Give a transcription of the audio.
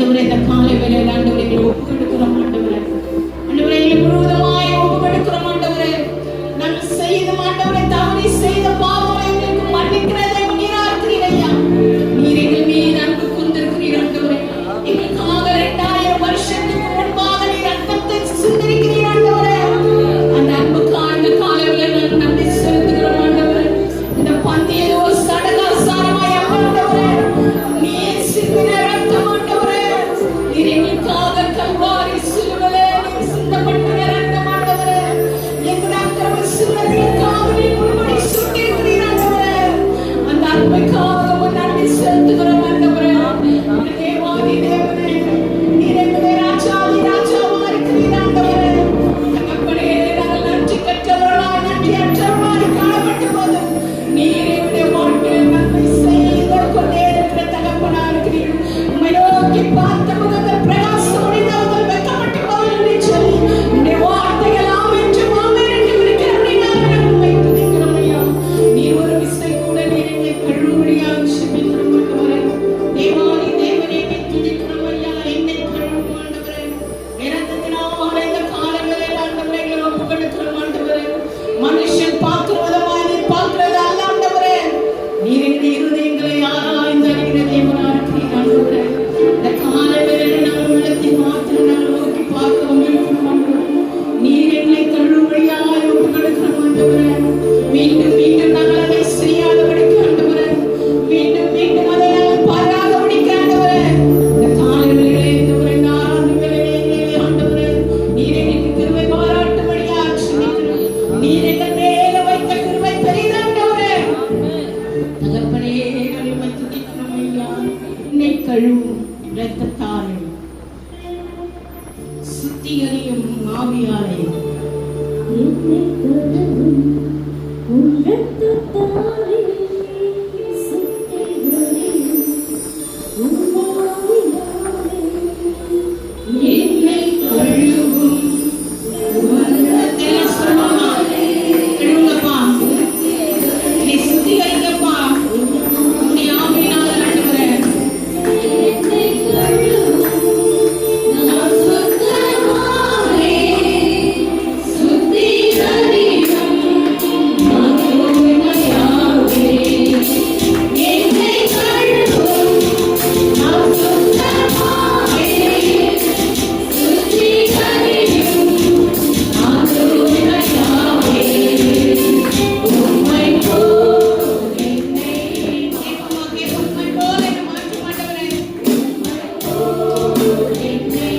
ஆண்டவரே இந்த காலை வேளையில் ஆண்டவரே ஒப்பு கொடுக்கிறோம் ஆண்டவரே. ஆண்டவரே முழுவதுமாய் ஒப்பு கொடுக்கிறோம் ஆண்டவரே. நாங்கள் செய்த ஆண்டவரே தவறி செய்த பாவங்களை எங்களுக்கு மன்னிக்கிறதை நீரா இருக்கிறீர் ஐயா. நீர் எங்கள் மீது அன்பு கொண்டிருக்கிறீர் ஆண்டவரே. எங்களுக்காக 2000 வருஷத்துக்கு முன்பாக நீர் ரத்தத்தை சிந்திருக்கிறீர் ஆண்டவரே. அந்த அன்புக்காக இந்த காலை வேளையில் நாங்கள் நன்றி செலுத்துகிறோம் ஆண்டவரே. இந்த பந்தியை ஒரு சடங்காசாரமாய் ஆண்டவரே நீர் சிந்தின ரத்தம் ஆண்டவரே. நீர் எங்களுக்காக கல்வாரி சிலுவையிலே நீர் சிந்தப்பட்ட ரத்தம் ஆண்டவரே. எங்கள் அக்கிரம சிலுவைகளுக்காக நீர் முழுவடி சுட்டிருக்கிறீர் ஆண்டவரே. அந்த அன்புக்காக உம்மை நன்றி செலுத்துகிறோம் ஆண்டவரே. தேவாதி தேவனே, நீர் எங்களுடைய ராஜாதி ராஜாவாக இருக்கிறீர் ஆண்டவரே. தகப்பனே, நாங்கள் நன்றி கற்றவர்களாய் நன்றியற்றவர்களாய் காணப்பட்ட போது நீர் எங்களுடைய வாழ்க்கையில் நன்மை செய்து கொண்டே இருக்கிற தகப்பனாக இருக்கிறீர். உம்மை நோக்கி பார்த்த முகங்கள் பிரகாசம் அடைந்தவர்கள் வெட்கப்பட்டு போவதில்லை என்று சொல்லி உம்முடைய வார்த்தைகள் ஆம் என்றும் ஆமென் என்றும் இருக்கிறபடியால் நாங்கள் உம்மை துதிக்கிறோம் ஐயா. நீர் ஒரு விசை கூட நீர் எங்களை கழுவும்படியாக ஜெபிக்கிறோம் ஆண்டவரே. தேவாதி தேவனே, உம்மை துதிக்கிறோம் ஐயா. என்னை கழுவும் ஆண்டவரே. இரத்தத்தினால் இந்த காலை வேளையில் ஆண்டவரே எங்களை ஒப்புக் கொடுக்கிறோம் ஆண்டவரே. மனுஷன் பார்க்கிற விதமாய் நீர் பார்க்கிறது அல்ல ஆண்டவரே. நீர் எங்களுடைய இருதயங்களை ஆராய்ந்து அறிகிற தேவனாக இருக்கிறீர் ஆண்டவரே. இந்த காலை வேளையில் நாங்கள் உள்ளத்தின் மாத்திரம் நாங்கள் நோக்கி பார்க்கிறோம் இருக்கிறோம் ஆண்டவரே. நீர் எங்களை கழுவும்படியாய் ஒப்புக் கொடுக்கிறோம் ஆண்டவரே. மீண்டும் மீண்டும் நாங்கள் அதை செய்யாதபடிக்கு ஆண்டவரே. மீண்டும் மீண்டும் அதை நாங்கள் பாராதபடிக்கு ஆண்டவரே. இந்த காலை வேளையிலே ஆண்டவரே, இந்த ஆறாண்டு வேளையிலே ஆண்டவரே நீர் எங்களுக்கு கிருபை பாராட்டும்படியாக ஜெபிக்கிறோம். நீர் எங்கள் மேல வைத்த கிருபை பெரிது ஆண்டவரே. தகப்பனே, நாங்கள் உம்மை துதிக்கிறோம் ஐயா. என்னை கழுவும் இரத்தத்தாலே சுத்திகரியும் ஆவியாலே என்னை கழுவும் உலகத்தில் சொல்லுமா கழுவுங்கப்பா, என்னை சுத்திகரிங்கப்பா உம்முடைய ஆவியினால ஆண்டவரே. நான் சுத்தமாவே சுத்திகரியும் மகிமையாவே என்னை கழுவும். நான் சுத்தமாவே சுத்திகரியும் மகிமையாவே உம்மை போல் என்னை தேவமாகிய உம்மை போல் என்னை மாற்றும் ஆண்டவரே. என்னை